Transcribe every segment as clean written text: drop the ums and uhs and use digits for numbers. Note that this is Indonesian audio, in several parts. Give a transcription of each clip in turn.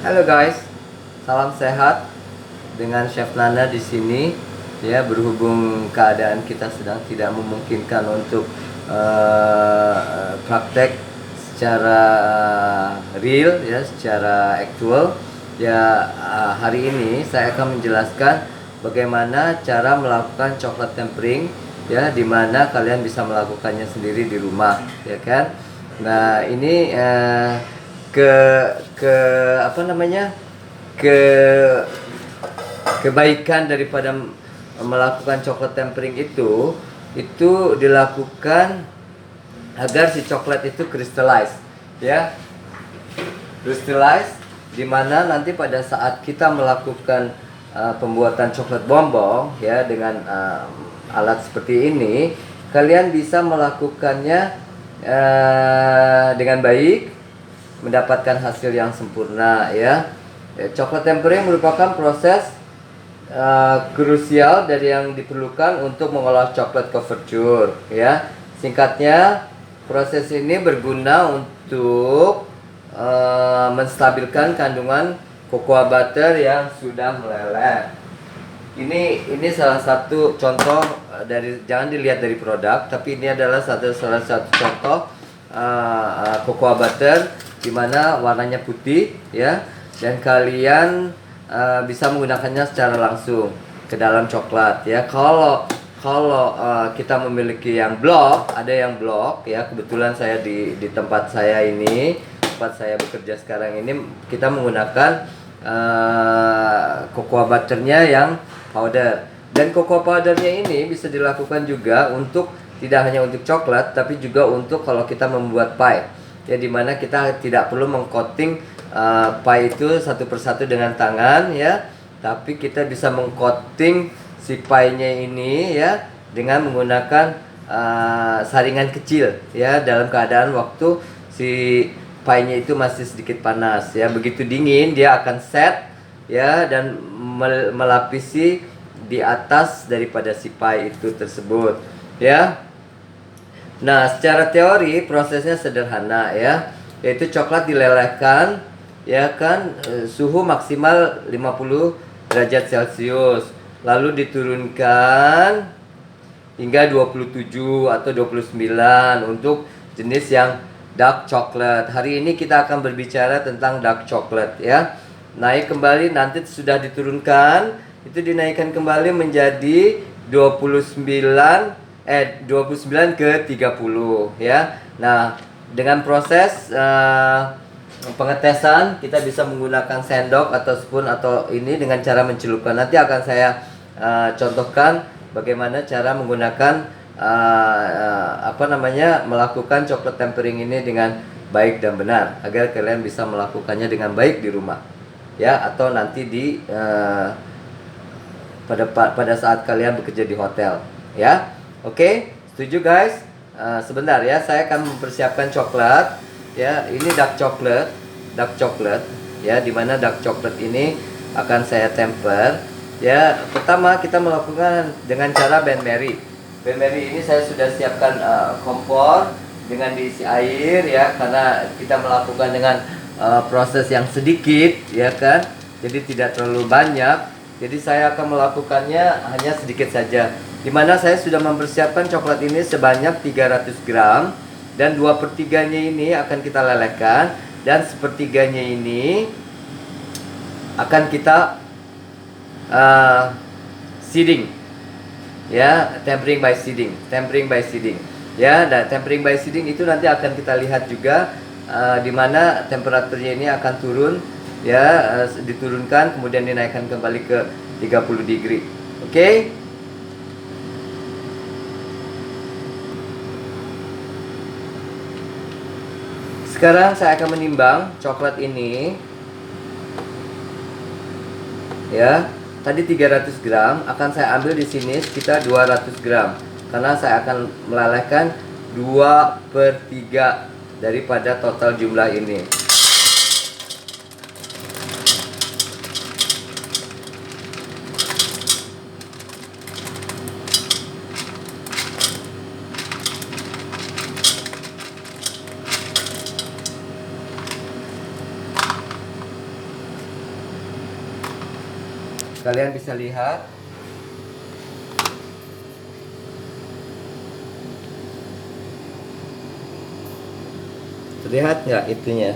Halo guys, salam sehat dengan Chef Nana di sini. Ya, berhubung keadaan kita sedang tidak memungkinkan untuk praktek secara real, ya, secara aktual. Ya, hari ini saya akan menjelaskan bagaimana cara melakukan coklat tempering, ya, dimana kalian bisa melakukannya sendiri di rumah, ya kan? Nah, ini ke ke apa namanya ke kebaikan daripada melakukan coklat tempering itu dilakukan agar si coklat itu crystallize, ya, crystallize, dimana nanti pada saat kita melakukan pembuatan coklat bonbon, ya, dengan alat seperti ini, kalian bisa melakukannya dengan baik, mendapatkan hasil yang sempurna, ya. Coklat tempering merupakan proses krusial dari yang diperlukan untuk mengolah coklat couverture, ya. Singkatnya, proses ini berguna untuk menstabilkan kandungan cocoa butter yang sudah meleleh. Ini salah satu contoh dari, jangan dilihat dari produk, tapi ini adalah salah satu contoh cocoa butter dimana warnanya putih, ya, dan kalian bisa menggunakannya secara langsung ke dalam coklat, ya. Kalau kita memiliki yang blok, ada yang blok, ya. Kebetulan saya di tempat saya ini, tempat saya bekerja sekarang ini, kita menggunakan cocoa butternya yang powder. Dan cocoa powdernya ini bisa dilakukan juga untuk tidak hanya untuk coklat, tapi juga untuk kalau kita membuat pie, ya, dimana kita tidak perlu mengcoating pie itu satu persatu dengan tangan, ya, tapi kita bisa mengcoating si pie-nya ini, ya, dengan menggunakan saringan kecil, ya, dalam keadaan waktu si pie-nya itu masih sedikit panas, ya. Begitu dingin dia akan set, ya, dan melapisi di atas daripada si pie itu tersebut, ya. Nah, secara teori prosesnya sederhana, ya, yaitu coklat dilelehkan, ya kan, suhu maksimal 50 derajat Celcius, lalu diturunkan hingga 27 atau 29 untuk jenis yang dark chocolate. Hari ini kita akan berbicara tentang dark chocolate, ya. Naik kembali, nanti sudah diturunkan, itu dinaikkan kembali menjadi 29 ke 30, ya. Nah, dengan proses pengetesan kita bisa menggunakan sendok atau spoon atau ini dengan cara mencelupkan. Nanti akan saya contohkan bagaimana cara menggunakan melakukan coklat tempering ini dengan baik dan benar agar kalian bisa melakukannya dengan baik di rumah, ya, atau nanti di pada saat kalian bekerja di hotel, ya. Oke, setuju guys? Sebentar ya, saya akan mempersiapkan coklat, ya. Ini dark chocolate, ya, dimana dark chocolate ini akan saya temper, ya. Pertama kita melakukan dengan cara benmari. Benmari ini saya sudah siapkan kompor dengan diisi air, ya, karena kita melakukan dengan proses yang sedikit, ya kan, jadi tidak terlalu banyak. Jadi saya akan melakukannya hanya sedikit saja, dimana saya sudah mempersiapkan coklat ini sebanyak 300 gram, dan 2/3-nya ini akan kita lelehkan, dan 1/3-nya ini akan kita seeding, ya, tempering by seeding, ya. Dan tempering by seeding itu nanti akan kita lihat juga dimana temperaturnya ini akan turun, ya, diturunkan kemudian dinaikkan kembali ke 30 degree. Oke. Sekarang saya akan menimbang coklat ini, ya. Tadi 300 gram, akan saya ambil di sini sekitar 200 gram karena saya akan melelehkan 2/3 daripada total jumlah ini. Kalian bisa lihat. Terlihat nggak itunya?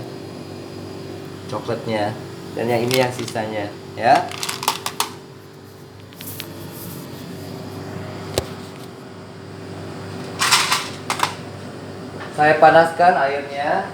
Coklatnya. Dan yang ini yang sisanya, ya. Saya panaskan airnya.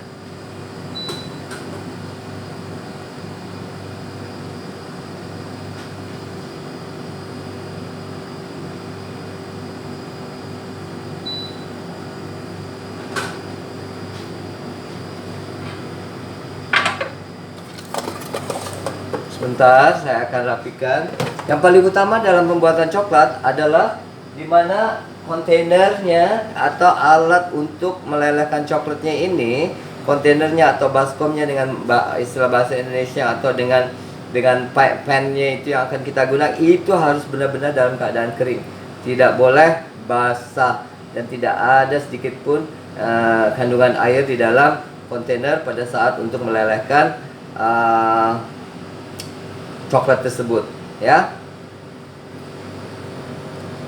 Sebentar, saya akan rapikan. Yang paling utama dalam pembuatan coklat adalah dimana kontainernya atau alat untuk melelehkan coklatnya ini, kontainernya atau baskomnya dengan istilah bahasa Indonesia, atau dengan pannya itu yang akan kita gunakan, itu harus benar-benar dalam keadaan kering, tidak boleh basah, dan tidak ada sedikit pun kandungan air di dalam kontainer pada saat untuk melelehkan coklat tersebut, ya.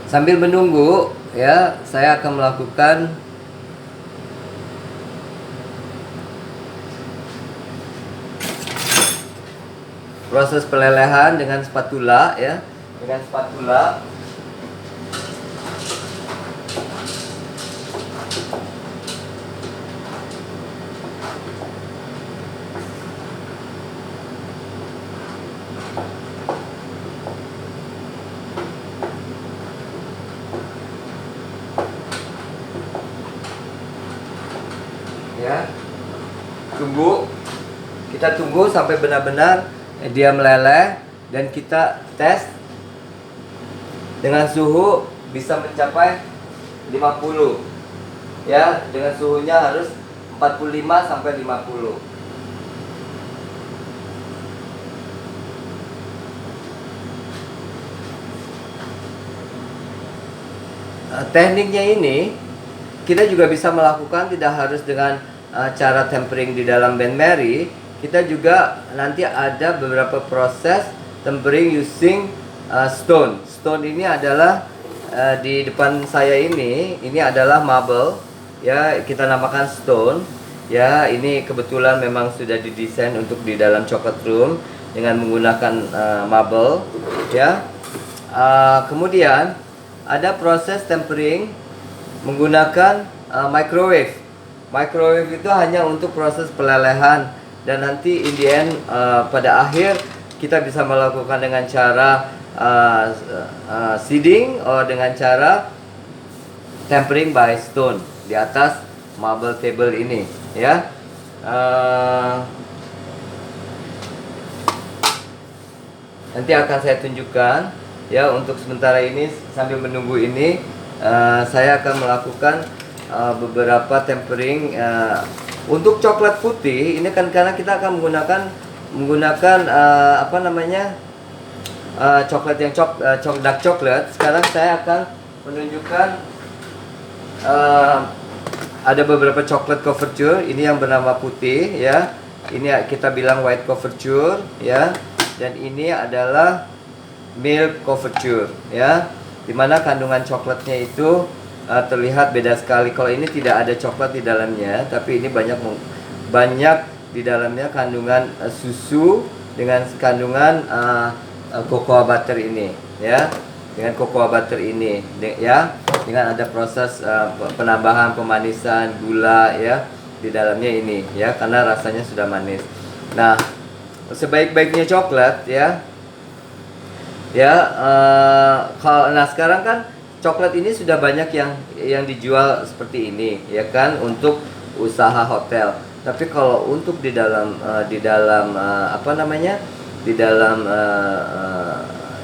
Sambil menunggu, ya, saya akan melakukan proses pelelehan dengan spatula, ya, dengan spatula. Ya, kita tunggu sampai benar-benar dia meleleh, dan kita tes dengan suhu bisa mencapai 50, ya, dengan suhunya harus 45 sampai 50. Tekniknya ini kita juga bisa melakukan, tidak harus dengan cara tempering di dalam Bain-Marie. Kita juga nanti ada beberapa proses tempering using stone. Stone ini adalah di depan saya ini adalah marble, ya, kita namakan stone, ya. Ini kebetulan memang sudah didesain untuk di dalam chocolate room dengan menggunakan marble, ya. Kemudian ada proses tempering menggunakan microwave. Microwave itu hanya untuk proses pelelehan, dan nanti in the end, pada akhir kita bisa melakukan dengan cara seeding atau dengan cara tempering by stone di atas marble table ini, ya. Nanti akan saya tunjukkan, ya. Untuk sementara ini, sambil menunggu ini, saya akan melakukan beberapa tempering untuk coklat putih. Ini kan karena kita akan menggunakan apa namanya, coklat yang dark coklat. Sekarang saya akan menunjukkan ada beberapa coklat couverture. Ini yang bernama putih, ya. Ini kita bilang white couverture, ya. Dan ini adalah milk couverture, ya. Dimana kandungan coklatnya itu terlihat beda sekali. Kalau ini tidak ada coklat di dalamnya, tapi ini banyak di dalamnya kandungan susu dengan kandungan cocoa butter ini, ya. Dengan cocoa butter ini, ya, dengan ada proses penambahan pemanisan gula, ya, di dalamnya ini, ya, karena rasanya sudah manis. Nah, sebaik-baiknya coklat, ya. Nah, sekarang kan coklat ini sudah banyak yang dijual seperti ini, ya kan, untuk usaha hotel. Tapi kalau untuk di dalam apa namanya, di dalam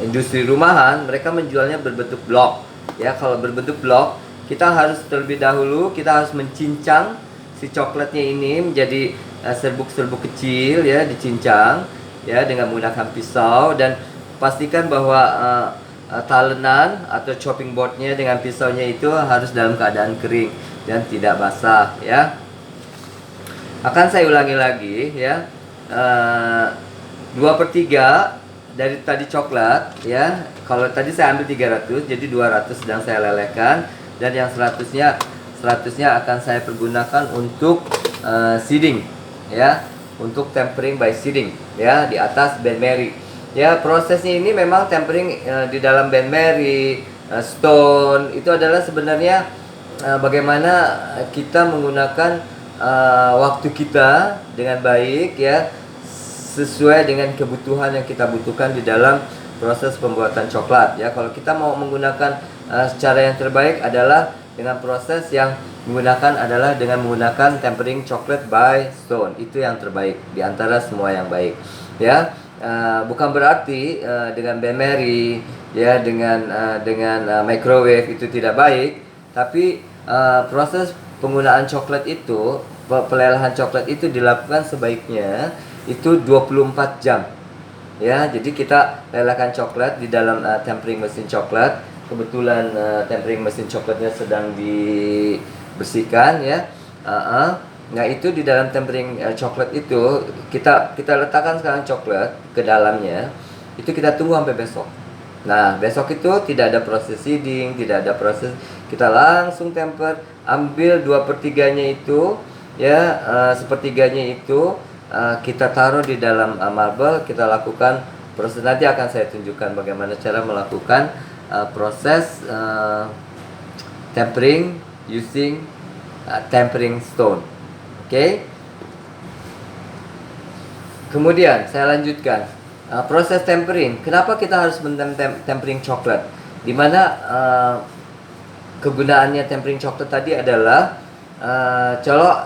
industri rumahan, mereka menjualnya berbentuk blok, ya. Kalau berbentuk blok, kita harus terlebih dahulu mencincang si coklatnya ini menjadi serbuk-serbuk kecil, ya, dicincang, ya, dengan menggunakan pisau, dan pastikan bahwa talenan atau chopping boardnya dengan pisaunya itu harus dalam keadaan kering dan tidak basah, ya. Akan saya ulangi lagi, ya. 2/3 dari tadi coklat ya. Kalau tadi saya ambil 300, jadi 200 sedang saya lelehkan, dan yang 100-nya akan saya pergunakan untuk seeding ya, untuk tempering by seeding ya di atas benmari. Ya, prosesnya ini memang tempering di dalam benmari, stone itu adalah sebenarnya bagaimana kita menggunakan waktu kita dengan baik ya, sesuai dengan kebutuhan yang kita butuhkan di dalam proses pembuatan coklat ya. Kalau kita mau menggunakan cara yang terbaik adalah dengan proses yang dengan menggunakan tempering chocolate by stone. Itu yang terbaik di antara semua yang baik ya. Bukan berarti dengan benmari ya, dengan microwave itu tidak baik, tapi proses penggunaan coklat itu, pelelehan coklat itu dilakukan sebaiknya itu 24 jam ya. Jadi kita lelehkan coklat di dalam tempering mesin coklat. Kebetulan tempering mesin coklatnya sedang dibersihkan ya. Nah, itu di dalam tempering coklat itu kita letakkan sekarang coklat ke dalamnya. Itu kita tunggu sampai besok. Nah, besok itu tidak ada proses seeding, tidak ada proses, kita langsung temper. Ambil 2/3-nya itu ya, sepertiganya itu kita taruh di dalam marble. Kita lakukan proses, nanti akan saya tunjukkan bagaimana cara melakukan proses tempering using tempering stone. Oke. Kemudian saya lanjutkan proses tempering. Kenapa kita harus tempering coklat? Dimana kegunaannya tempering coklat tadi adalah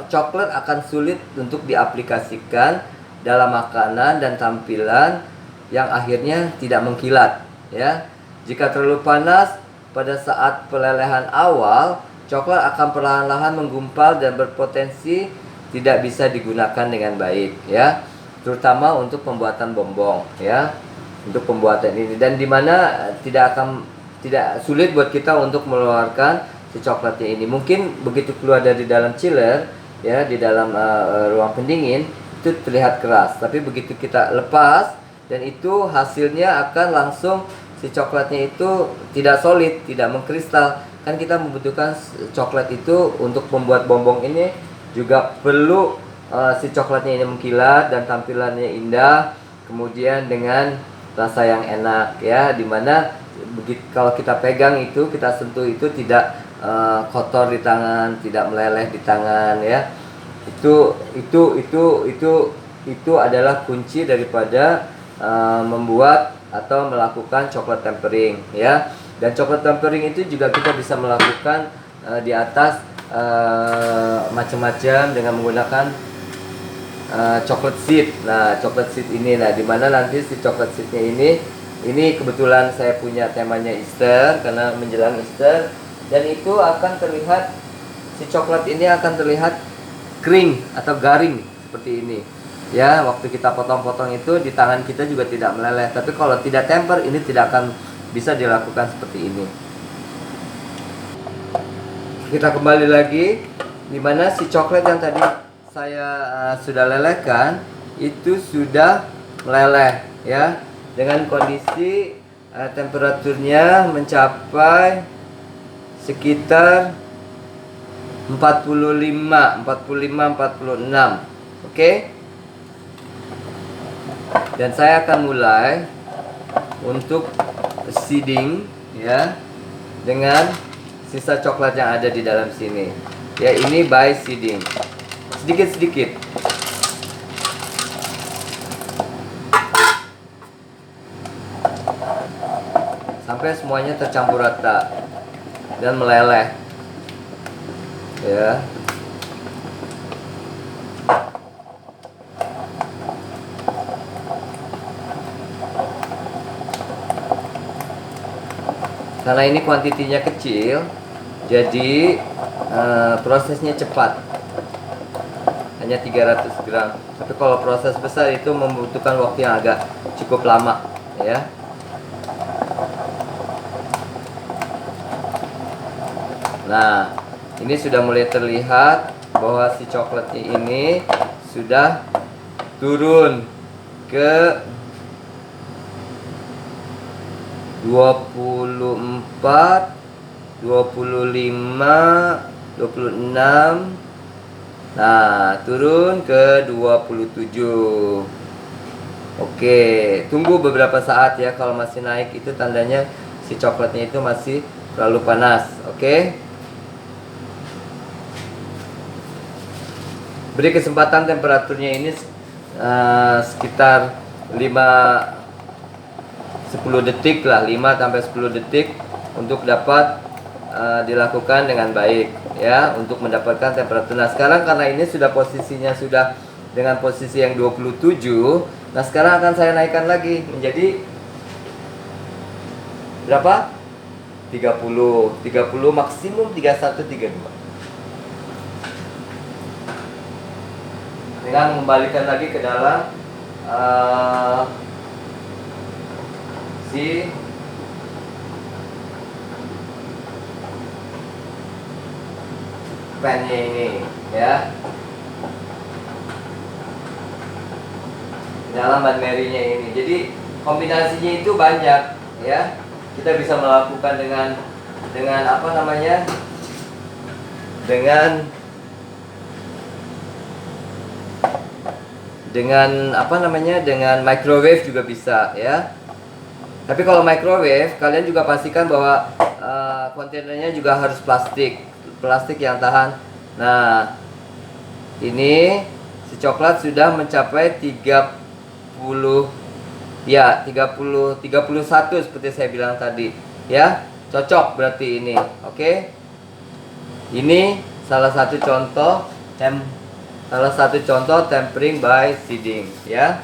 coklat akan sulit untuk diaplikasikan dalam makanan dan tampilan yang akhirnya tidak mengkilat ya. Jika terlalu panas pada saat pelelehan awal, coklat akan perlahan-lahan menggumpal dan berpotensi tidak bisa digunakan dengan baik ya, terutama untuk pembuatan bombong ya, untuk pembuatan ini, dan dimana tidak sulit buat kita untuk mengeluarkan si coklatnya ini. Mungkin begitu keluar dari dalam chiller ya, di dalam ruang pendingin itu terlihat keras, tapi begitu kita lepas, dan itu hasilnya akan langsung, si coklatnya itu tidak solid, tidak mengkristal. Kan kita membutuhkan coklat itu untuk membuat bonbong ini juga perlu si coklatnya ini mengkilat dan tampilannya indah, kemudian dengan rasa yang enak ya, dimana begitu kalau kita pegang itu, kita sentuh itu tidak kotor di tangan, tidak meleleh di tangan ya. Itu adalah kunci daripada membuat atau melakukan coklat tempering ya. Dan coklat tempering itu juga kita bisa melakukan di atas macam-macam dengan menggunakan coklat seed. Nah, coklat seed ini, nah dimana nanti si coklat seednya ini kebetulan saya punya temanya Easter, karena menjelang Easter, dan itu akan terlihat, si coklat ini akan terlihat kering atau garing seperti ini ya. Waktu kita potong-potong itu di tangan kita juga tidak meleleh, tapi kalau tidak temper ini tidak akan bisa dilakukan seperti ini. Kita kembali lagi, dimana si coklat yang tadi saya sudah lelehkan itu sudah meleleh ya, dengan kondisi temperaturnya mencapai sekitar 45, 46. Oke. Dan saya akan mulai untuk seeding ya, dengan sisa coklat yang ada di dalam sini ya. Ini by seeding, sedikit-sedikit. Sampai semuanya tercampur rata dan meleleh ya. Karena ini kuantitinya kecil, jadi prosesnya cepat, hanya 300 gram. Tapi kalau proses besar itu membutuhkan waktu yang agak cukup lama ya. Nah, ini sudah mulai terlihat bahwa si coklatnya ini sudah turun ke 24, 25, 26. Nah, turun ke 27. Oke, tunggu beberapa saat ya. Kalau masih naik itu tandanya si coklatnya itu masih terlalu panas. Oke. Beri kesempatan temperaturnya ini sekitar 10 detik lah, 5 sampai 10 detik untuk dapat dilakukan dengan baik ya, untuk mendapatkan temperatur. Nah, sekarang karena ini sudah posisinya sudah dengan posisi yang 27. Nah, sekarang akan saya naikkan lagi menjadi berapa? 30 maksimum 31, 32. Dengan mengembalikan lagi ke dalam si pennya ini ya, dalam banmerinya ini. Jadi kombinasinya itu banyak ya. Kita bisa melakukan dengan apa namanya? Dengan apa namanya? Dengan microwave juga bisa ya. Tapi kalau microwave, kalian juga pastikan bahwa kontainernya juga harus plastik yang tahan. Nah, ini si coklat sudah mencapai 30 ya, 31 seperti saya bilang tadi ya. Cocok berarti ini. Oke. Ini salah satu contoh tempering by seeding ya.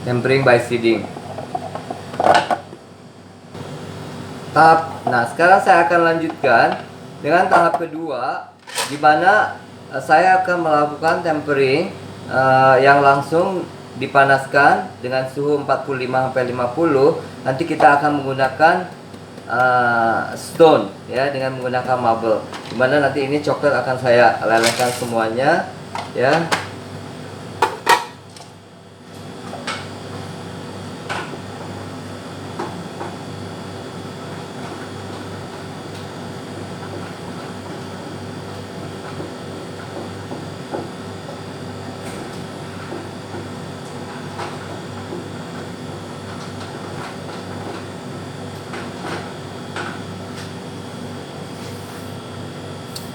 Tempering by seeding. Nah, sekarang saya akan lanjutkan dengan tahap kedua, di mana saya akan melakukan tempering yang langsung dipanaskan dengan suhu 45 sampai 50. Nanti kita akan menggunakan stone ya, dengan menggunakan marble, dimana nanti ini coklat akan saya lelehkan semuanya ya.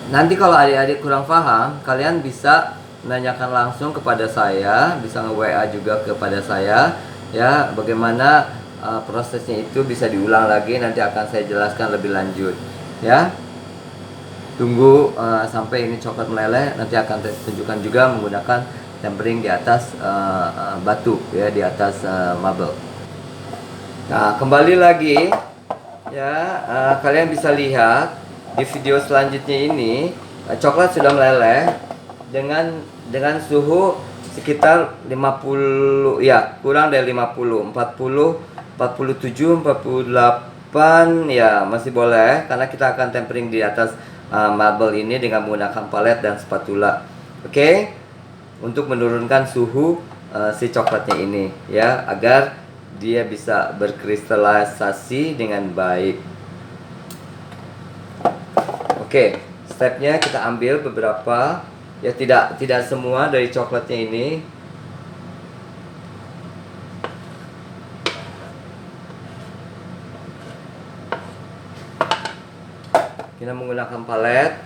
Nanti kalau adik-adik kurang paham, kalian bisa menanyakan langsung kepada saya, bisa nge-WA juga kepada saya ya, bagaimana prosesnya itu bisa diulang lagi, nanti akan saya jelaskan lebih lanjut ya. Tunggu sampai ini coklat meleleh, nanti akan saya tunjukkan juga menggunakan tempering di atas batu ya, di atas marble. Nah, kembali lagi ya, kalian bisa lihat di video selanjutnya ini coklat sudah meleleh dengan suhu sekitar 50 ya, kurang dari 50, 40, 47, 48 ya, masih boleh karena kita akan tempering di atas marble ini dengan menggunakan palet dan spatula. Oke. Untuk menurunkan suhu si coklatnya ini ya, agar dia bisa berkristalisasi dengan baik. Oke, stepnya kita ambil beberapa ya, tidak semua dari coklatnya ini. Kita menggunakan palet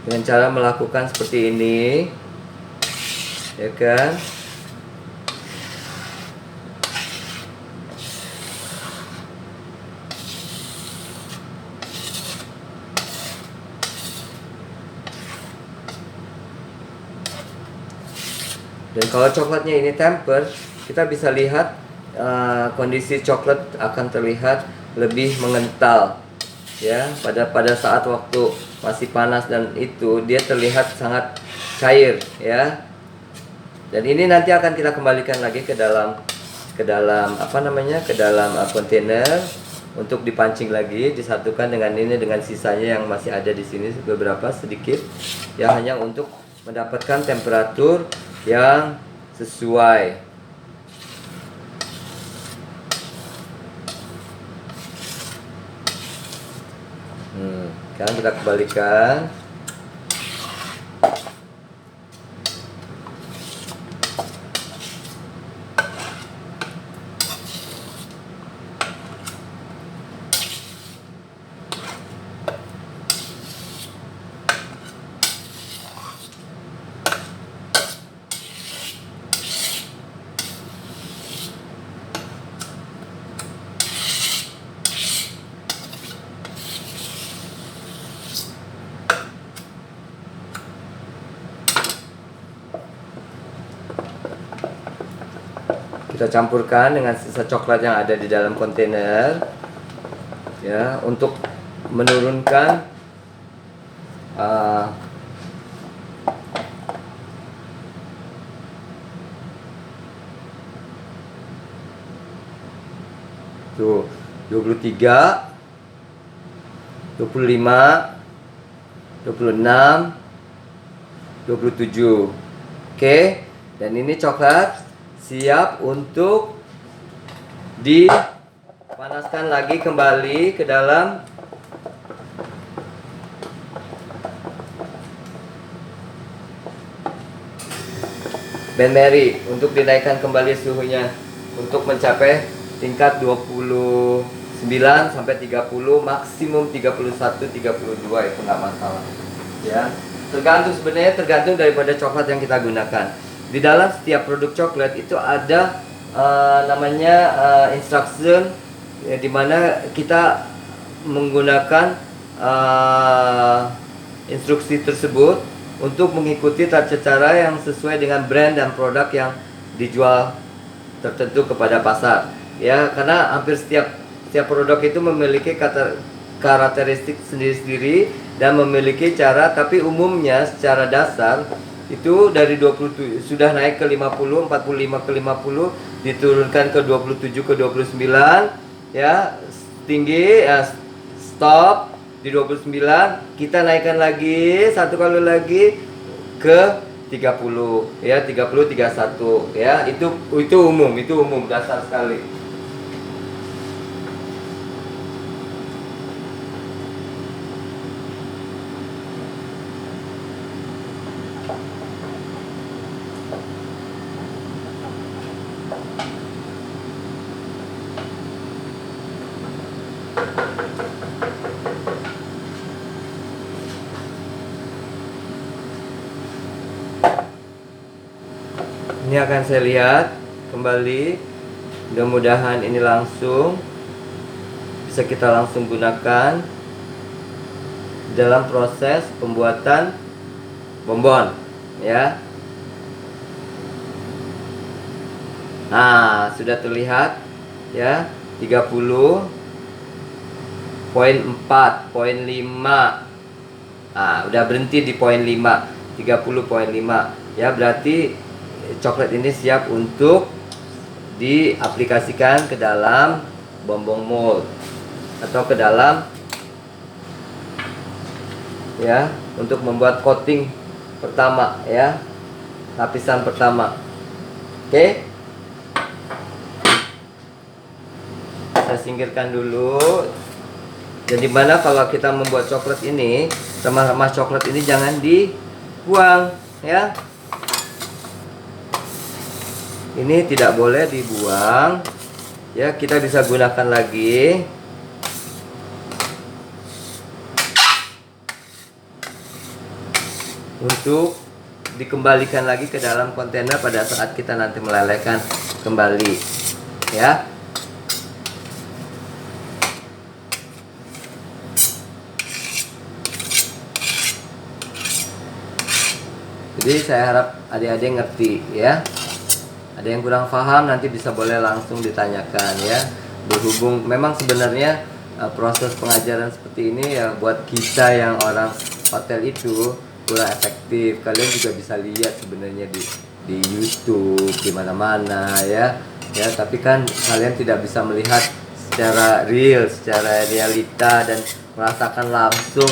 dengan cara melakukan seperti ini ya kan. Dan kalau coklatnya ini temper, kita bisa lihat kondisi coklat akan terlihat lebih mengental ya. Pada saat waktu masih panas dan itu dia terlihat sangat cair ya. Dan ini nanti akan kita kembalikan lagi ke dalam apa namanya, ke dalam kontainer untuk dipancing lagi, disatukan dengan ini, dengan sisanya yang masih ada di sini beberapa sedikit ya, hanya untuk mendapatkan temperatur yang sesuai. Sekarang kita kembalikan. Kita campurkan dengan sisa coklat yang ada di dalam kontainer, ya, untuk menurunkan tuh 23, 25, 26, 27. Oke, dan ini coklat siap untuk dipanaskan lagi kembali ke dalam bain-marie untuk dinaikkan kembali suhunya untuk mencapai tingkat 29 sampai 30, maksimum 31, 32, itu nggak masalah, ya. Tergantung daripada coklat yang kita gunakan. Di dalam setiap produk coklat itu ada namanya instruction, ya, dimana kita menggunakan instruksi tersebut untuk mengikuti tata cara yang sesuai dengan brand dan produk yang dijual tertentu kepada pasar, ya. Karena hampir setiap produk itu memiliki karakteristik sendiri-sendiri dan memiliki cara, tapi umumnya secara dasar itu dari 27 sudah naik ke 50, 45 ke 50, diturunkan ke 27 ke 29, ya, tinggi, ya, stop di 29, kita naikkan lagi satu kali lagi ke 30, ya, 30, 31, ya. Itu umum dasar sekali. Ini akan saya lihat kembali. Mudah-mudahan ini langsung bisa kita langsung gunakan dalam proses pembuatan bonbon, ya. Nah, sudah terlihat, ya, 30.4.5. Nah, udah berhenti di poin 5, 30.5, ya. Berarti coklat ini siap untuk diaplikasikan ke dalam bonbon mold atau ke dalam, ya, untuk membuat coating pertama, ya, lapisan pertama. Oke, saya singkirkan dulu. Dan dimana kalau kita membuat coklat ini, remah-remah coklat ini jangan dibuang, ya. Ini tidak boleh dibuang, ya. Kita bisa gunakan lagi. Untuk dikembalikan lagi ke dalam kontainer pada saat kita nanti melelehkan kembali, ya. Jadi saya harap adik-adik ngerti, ya. Ada yang kurang paham nanti bisa boleh langsung ditanyakan, ya. Berhubung memang sebenarnya proses pengajaran seperti ini, ya, buat kita yang orang hotel itu kurang efektif. Kalian juga bisa lihat sebenarnya di YouTube, di mana-mana, ya. Ya, tapi kan kalian tidak bisa melihat secara real, secara realita dan merasakan langsung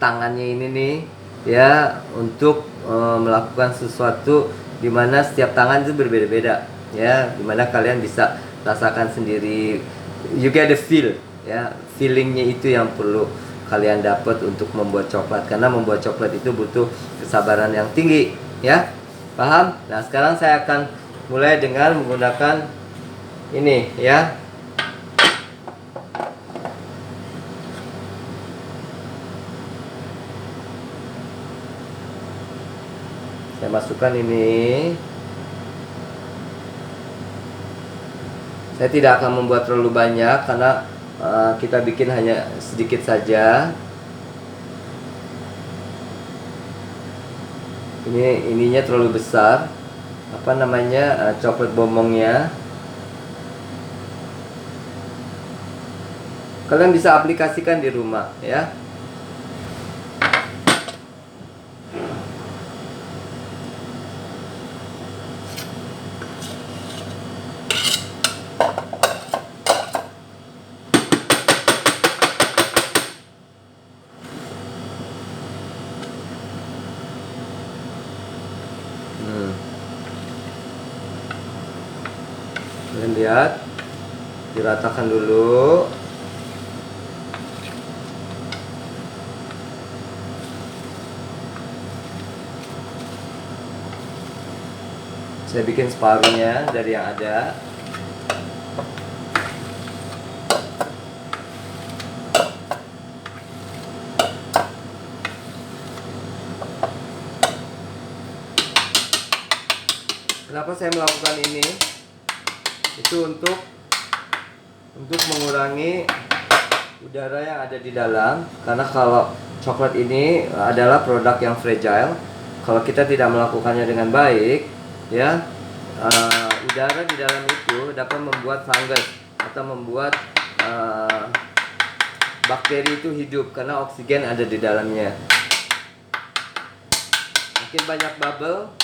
tangannya ini nih, ya, untuk melakukan sesuatu dimana setiap tangan itu berbeda-beda ya, dimana kalian bisa rasakan sendiri, you get the feel ya, feelingnya itu yang perlu kalian dapat untuk membuat coklat, karena membuat coklat itu butuh kesabaran yang tinggi ya, paham? Nah sekarang saya akan mulai dengan menggunakan ini ya. Saya masukkan ini. Saya tidak akan membuat terlalu banyak karena kita bikin hanya sedikit saja. Ininya terlalu besar. Apa namanya, coklat bombongnya. Kalian bisa aplikasikan di rumah ya. Kalian lihat, diratakan dulu. Saya bikin separuhnya dari yang ada. Kenapa saya melakukan ini? Itu untuk mengurangi udara yang ada di dalam, karena kalau coklat ini adalah produk yang fragile, kalau kita tidak melakukannya dengan baik ya, udara di dalam itu dapat membuat fungus atau membuat bakteri itu hidup karena oksigen ada di dalamnya. Makin banyak bubble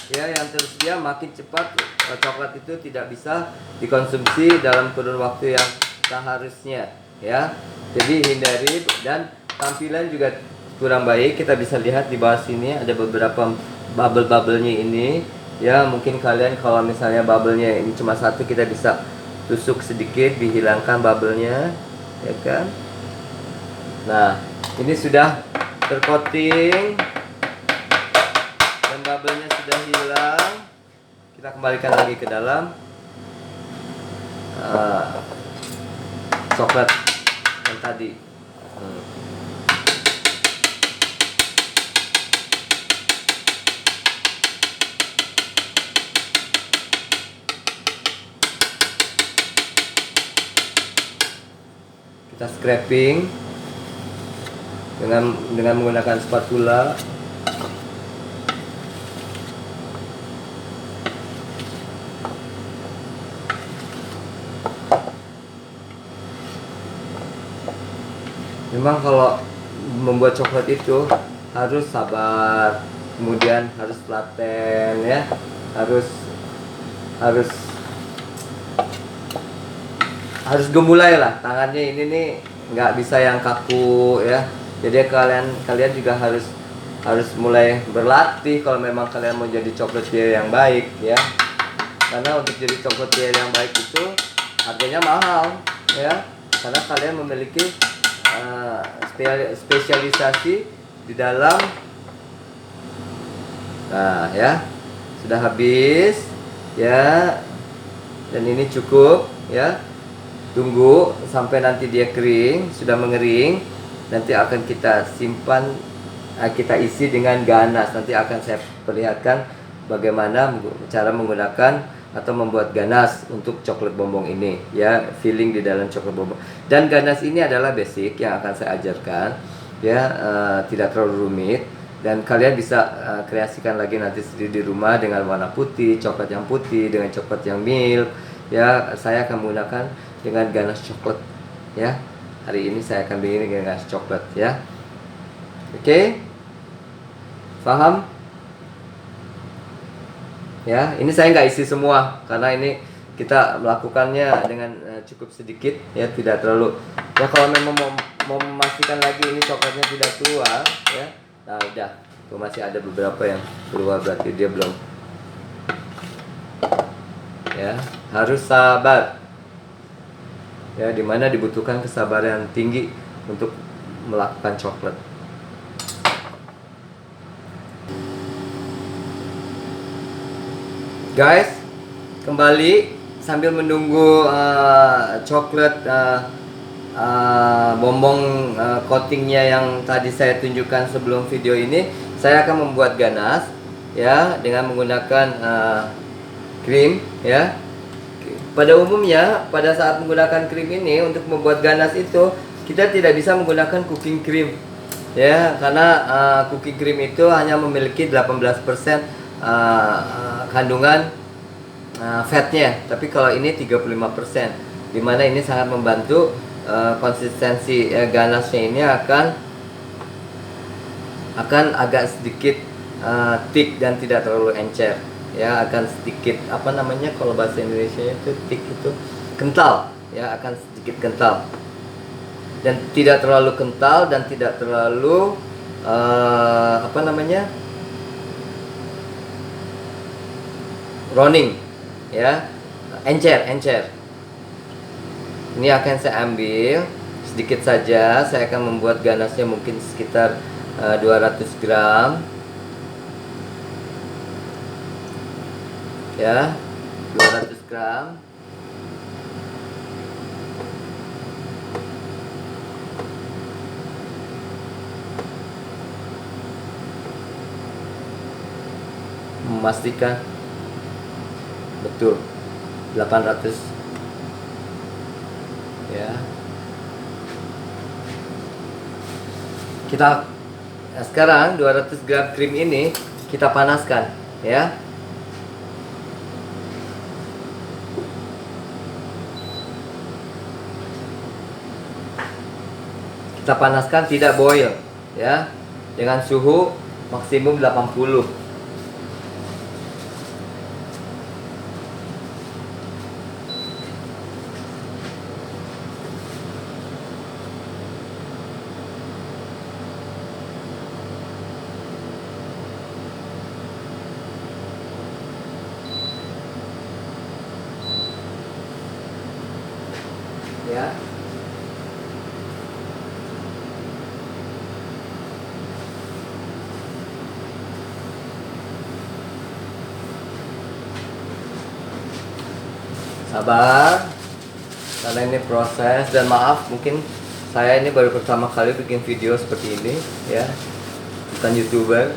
ya yang tersedia, makin cepat coklat itu tidak bisa dikonsumsi dalam kurun waktu yang seharusnya ya. Jadi hindari, dan tampilan juga kurang baik. Kita bisa lihat di bawah sini ada beberapa bubble-bubblenya ini ya. Mungkin kalian kalau misalnya bubblenya ini cuma satu, kita bisa tusuk sedikit dihilangkan bubblenya ya kan. Nah ini sudah tercoating dan bubblenya sudah hilang. Kita kembalikan lagi ke dalam coklat yang tadi. Kita scraping dengan menggunakan spatula. Memang kalau membuat coklat itu harus sabar, kemudian harus telaten ya, harus gemulai lah tangannya ini nih, nggak bisa yang kaku ya. Jadi kalian juga harus mulai berlatih kalau memang kalian mau jadi chocolatier yang baik ya. Karena untuk jadi chocolatier yang baik itu harganya mahal ya, karena kalian memiliki spesialisasi di dalam. Nah ya, sudah habis ya, dan ini cukup ya. Tunggu sampai nanti dia kering, sudah mengering, nanti akan kita simpan, kita isi dengan ganas. Nanti akan saya perlihatkan bagaimana cara menggunakan atau membuat ganas untuk coklat bombong ini ya, filling di dalam coklat bombong. Dan ganas ini adalah basic yang akan saya ajarkan ya, tidak terlalu rumit, dan kalian bisa kreasikan lagi nanti sendiri di rumah dengan warna putih, coklat yang putih dengan coklat yang milk ya. Saya akan menggunakan dengan ganas coklat ya. Hari ini saya akan bikin dengan ganas coklat ya. Oke, paham? Ya, ini saya nggak isi semua karena ini kita melakukannya dengan cukup sedikit ya, tidak terlalu ya. Kalau memang mau memastikan lagi ini coklatnya tidak keluar ya, nah udah tuh masih ada beberapa yang keluar, berarti dia belum ya, harus sabar. Ya, dimana dibutuhkan kesabaran yang tinggi untuk melakukan coklat. Guys, kembali sambil menunggu coklat bombong coatingnya yang tadi saya tunjukkan sebelum video ini, saya akan membuat ganas ya dengan menggunakan krim ya. Pada umumnya pada saat menggunakan krim ini untuk membuat ganas itu kita tidak bisa menggunakan cooking cream ya, karena cooking cream itu hanya memiliki 18% kandungan fatnya, tapi kalau ini 35%, dimana ini sangat membantu konsistensi ganasnya ini akan agak sedikit thick dan tidak terlalu encer ya, akan sedikit apa namanya kalau bahasa Indonesia itu thick itu kental ya, akan sedikit kental dan tidak terlalu kental dan tidak terlalu apa namanya running ya, encer. Ini akan saya ambil sedikit saja, saya akan membuat ganasnya mungkin sekitar 200 gram ya, 200 gram. Memastikan betul 800 ya. Kita sekarang 200 gram krim ini kita panaskan ya. Kita panaskan tidak boil ya, dengan suhu maksimum 80. Ya. Sabar, karena ini proses, dan maaf mungkin saya ini baru pertama kali bikin video seperti ini ya, bukan YouTuber.